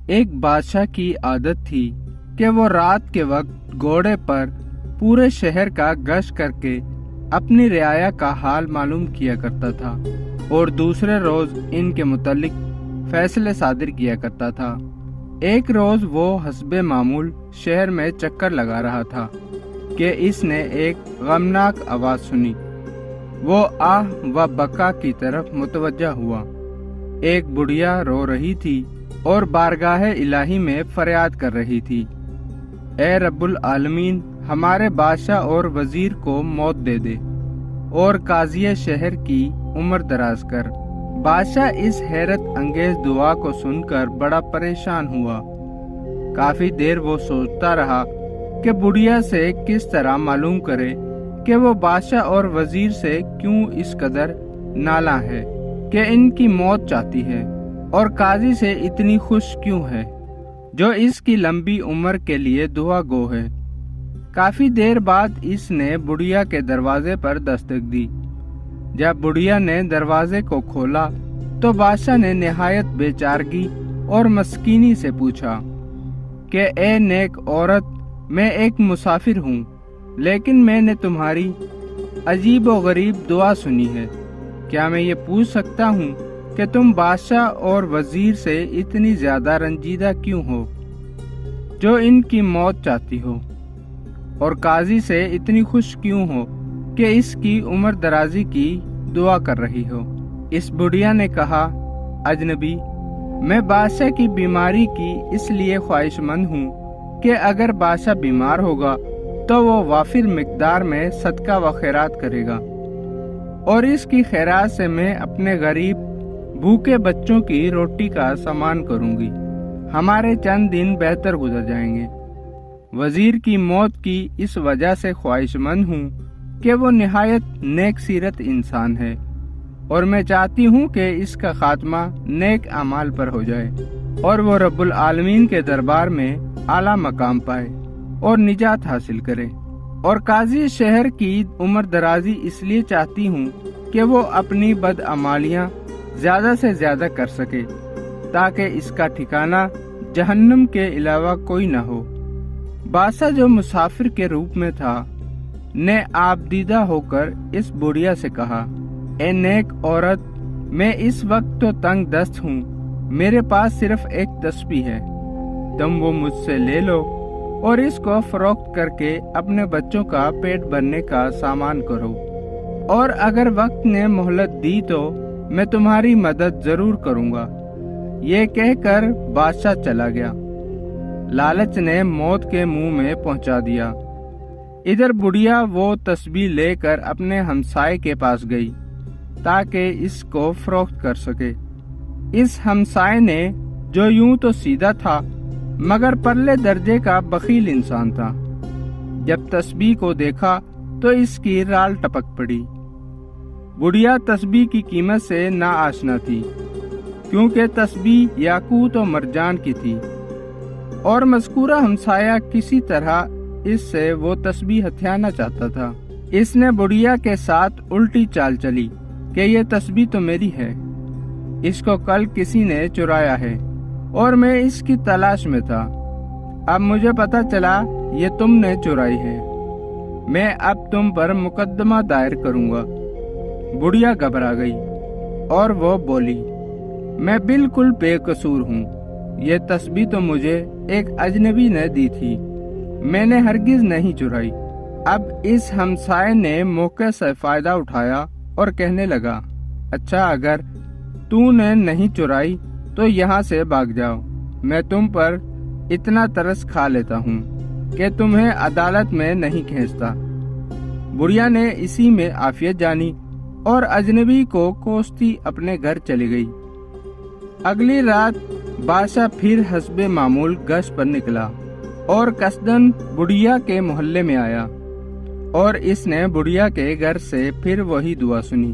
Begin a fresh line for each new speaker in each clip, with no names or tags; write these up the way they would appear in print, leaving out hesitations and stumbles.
ایک بادشاہ کی عادت تھی کہ وہ رات کے وقت گھوڑے پر پورے شہر کا گشت کر کے اپنی رعایا کا حال معلوم کیا کرتا تھا اور دوسرے روز ان کے متعلق فیصلے صادر کیا کرتا تھا۔ ایک روز وہ حسب معمول شہر میں چکر لگا رہا تھا کہ اس نے ایک غمناک آواز سنی۔ وہ آہ و بکا کی طرف متوجہ ہوا۔ ایک بڑھیا رو رہی تھی اور بارگاہ الہی میں فریاد کر رہی تھی، اے رب العالمین، ہمارے بادشاہ اور وزیر کو موت دے دے اور قاضی شہر کی عمر دراز کر۔ بادشاہ اس حیرت انگیز دعا کو سن کر بڑا پریشان ہوا۔ کافی دیر وہ سوچتا رہا کہ بڑھیا سے کس طرح معلوم کرے کہ وہ بادشاہ اور وزیر سے کیوں اس قدر نالاں ہے کہ ان کی موت چاہتی ہے، اور قاضی سے اتنی خوش کیوں ہے جو اس کی لمبی عمر کے لیے دعا گو ہے۔ کافی دیر بعد اس نے بڑھیا کے دروازے پر دستک دی۔ جب بڑھیا نے دروازے کو کھولا تو بادشاہ نے نہایت بے چارگی اور مسکینی سے پوچھا کہ اے نیک عورت، میں ایک مسافر ہوں، لیکن میں نے تمہاری عجیب و غریب دعا سنی ہے۔ کیا میں یہ پوچھ سکتا ہوں کہ تم بادشاہ اور وزیر سے اتنی زیادہ رنجیدہ کیوں ہو جو ان کی موت چاہتی ہو، اور قاضی سے اتنی خوش کیوں ہو کہ اس کی عمر درازی کی دعا کر رہی ہو؟ اس بڑھیا نے کہا، اجنبی، میں بادشاہ کی بیماری کی اس لیے خواہش مند ہوں کہ اگر بادشاہ بیمار ہوگا تو وہ وافر مقدار میں صدقہ و خیرات کرے گا، اور اس کی خیرات سے میں اپنے غریب بھوکے بچوں کی روٹی کا سامان کروں گی۔ ہمارے چند دن بہتر گزر جائیں گے۔ وزیر کی موت کی اس وجہ سے خواہش مند ہوں کہ وہ نہایت نیک سیرت انسان ہے، اور میں چاہتی ہوں کہ اس کا خاتمہ نیک اعمال پر ہو جائے اور وہ رب العالمین کے دربار میں اعلیٰ مقام پائے اور نجات حاصل کرے۔ اور قاضی شہر کی عمر درازی اس لیے چاہتی ہوں کہ وہ اپنی بدعمالیاں زیادہ سے زیادہ کر سکے تاکہ اس کا ٹھکانہ جہنم کے علاوہ کوئی نہ ہو۔ بادشاہ جو مسافر کے روپ میں تھا نے آبدیدہ ہو کر اس بڑھیا سے کہا، اے نیک عورت، میں اس وقت تو تنگ دست ہوں، میرے پاس صرف ایک تسبیح ہے، تم وہ مجھ سے لے لو اور اس کو فروخت کر کے اپنے بچوں کا پیٹ بھرنے کا سامان کرو، اور اگر وقت نے مہلت دی تو میں تمہاری مدد ضرور کروں گا۔ یہ کہہ کر بادشاہ چلا گیا۔ لالچ نے موت کے منہ میں پہنچا دیا۔ ادھر بڑھیا وہ تسبیح لے کر اپنے ہمسائے کے پاس گئی تاکہ اس کو فروخت کر سکے۔ اس ہمسائے نے، جو یوں تو سیدھا تھا مگر پرلے درجے کا بخیل انسان تھا، جب تسبیح کو دیکھا تو اس کی رال ٹپک پڑی۔ بڑھیا تسبیح کی قیمت سے نا آشنا تھی، کیونکہ تسبیح یاقوت و مرجان کی تھی، اور مذکورہ ہمسایہ کسی طرح اس سے وہ تسبیح ہتھیانا چاہتا تھا۔ اس نے بڑھیا کے ساتھ الٹی چال چلی کہ یہ تسبیح تو میری ہے، اس کو کل کسی نے چرایا ہے اور میں اس کی تلاش میں تھا، اب مجھے پتا چلا یہ تم نے چرائی ہے، میں اب تم پر مقدمہ دائر کروں گا۔ بڑھیا گھبرا گئی اور وہ بولی، میں بالکل بے قصور ہوں، یہ تسبیح تو مجھے ایک اجنبی نے دی تھی، میں نے ہرگز نہیں چرائی۔ اب اس ہمسائے نے موقع سے فائدہ اٹھایا اور کہنے لگا، اچھا اگر تو نے نہیں چرائی تو یہاں سے بھاگ جاؤ، میں تم پر اتنا ترس کھا لیتا ہوں کہ تمہیں عدالت میں نہیں کھینچتا۔ بڑھیا نے اسی میں عافیت جانی اور اجنبی کو کوستی اپنے گھر چلی گئی۔ اگلی رات بادشاہ پھر حسب معمول گشت پر نکلا اور قصدن بڑھیا کے محلے میں آیا، اور اس نے بڑھیا کے گھر سے پھر وہی دعا سنی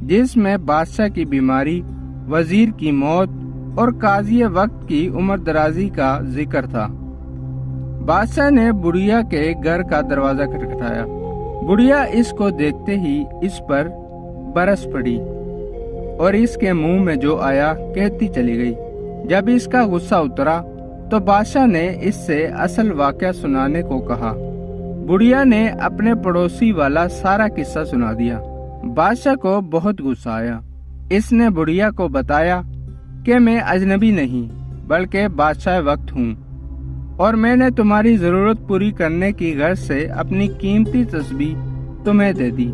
جس میں بادشاہ کی بیماری، وزیر کی موت اور قاضی وقت کی عمر درازی کا ذکر تھا۔ بادشاہ نے بڑھیا کے گھر کا دروازہ کھٹکھٹایا۔ بڑھیا اس کو دیکھتے ہی اس پر برس پڑی اور اس کے منہ میں جو آیا کہتی چلی گئی، جب اس کا غصہ اترا تو بادشاہ نے اس سے اصل واقعہ سنانے کو کہا۔ بڑھیا نے اپنے پڑوسی والا سارا قصہ سنا دیا۔ بادشاہ کو بہت غصہ آیا۔ اس نے بڑھیا کو بتایا کہ میں اجنبی نہیں بلکہ بادشاہ وقت ہوں، اور میں نے تمہاری ضرورت پوری کرنے کی غرض سے اپنی قیمتی تسبیح تمہیں دے دی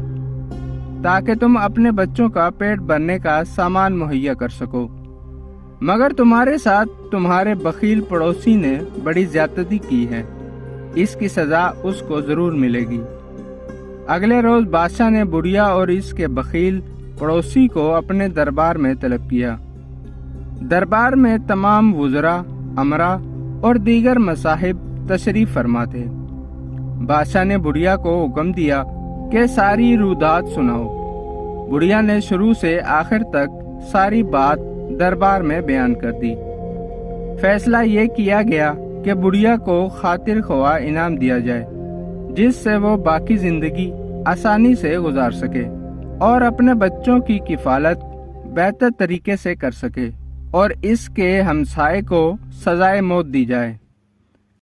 تاکہ تم اپنے بچوں کا پیٹ بھرنے کا سامان مہیا کر سکو، مگر تمہارے ساتھ تمہارے بخیل پڑوسی نے بڑی زیادتی کی ہے، اس کی سزا اس کو ضرور ملے گی۔ اگلے روز بادشاہ نے بڑھیا اور اس کے بخیل پڑوسی کو اپنے دربار میں طلب کیا۔ دربار میں تمام وزراء، امراء اور دیگر مصاحب تشریف فرما تھے۔ بادشاہ نے بڑھیا کو حکم دیا کہ ساری رودات سناؤ۔ بڑھیا نے شروع سے آخر تک ساری بات دربار میں بیان کر دی۔ فیصلہ یہ کیا گیا کہ بڑھیا کو خاطر خواہ انعام دیا جائے، جس سے وہ باقی زندگی آسانی سے گزار سکے اور اپنے بچوں کی کفالت بہتر طریقے سے کر سکے، اور اس کے ہمسائے کو سزائے موت دی جائے۔